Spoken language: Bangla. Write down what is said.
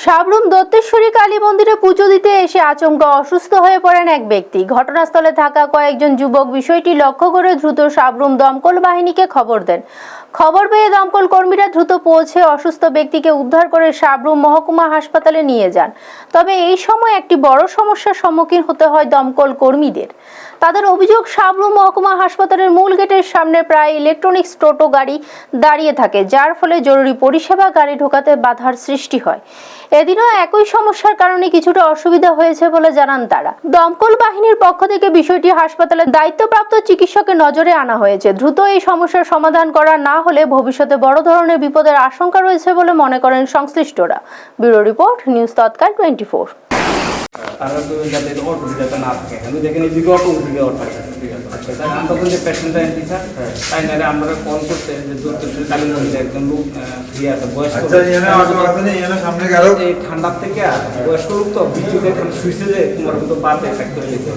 সাবরুম দত্তেশ্বরী কালী মন্দিরে পুজো দিতে এসে আচমকা অসুস্থ হয়ে পড়েন এক ব্যক্তি। ঘটনাস্থলে থাকা কয়েকজন যুবক বিষয়টি লক্ষ্য করে দ্রুত সাবরুম দমকল বাহিনীকে খবর দেন। খবর পেয়ে দমকল কর্মীরা দ্রুত পৌঁছে অসুস্থ ব্যক্তিকে উদ্ধার করে সাবরুম মহকুমা হাসপাতালে নিয়ে যান। তবে এই সময় একটি বড় সমস্যার সম্মুখীন হতে হয় দমকল কর্মীদের। তাদের অভিযোগ, সাবরুম মহকুমা হাসপাতালের মূল গেটের সামনে প্রায় ইলেকট্রনিক্স টোটো গাড়ি দাঁড়িয়ে থাকে, যার ফলে জরুরি পরিষেবা গাড়ি ঢোকাতে বাধার সৃষ্টি হয়। এদিনও একই সমস্যার কারণে কিছুটা অসুবিধা হয়েছে বলে জানান তারা। দমকল বাহিনীর পক্ষ থেকে বিষয়টি হাসপাতালের দায়িত্বপ্রাপ্ত চিকিৎসকের নজরে আনা হয়েছে। দ্রুত এই সমস্যার সমাধান করা না হলে ভবিষ্যতে বড় ধরনের বিপদের আশঙ্কা রয়েছে বলে মনে করেন সংশ্লিষ্টরা। ব্যুরো রিপোর্ট, নিউজ তৎকাল 24। তারা তো যাতে অটো যাতে না থাকে, আমি দেখেন এই দিকে অটো দিকে অটো আচ্ছা স্যার, আমরা তখন যে পেশেন্টটা এনছি স্যার, তাই না আমরা কল করতে যে দত্তেশ্বরী কালী মন্দিরে একজন লোক ফ্রি আছে বয়স্ক, এই ঠান্ডার থেকে বয়স্ক লোক তো বিদ্যুতের শুইছে যে তোমার মতো পাতে ফ্যাক্টরি যেতে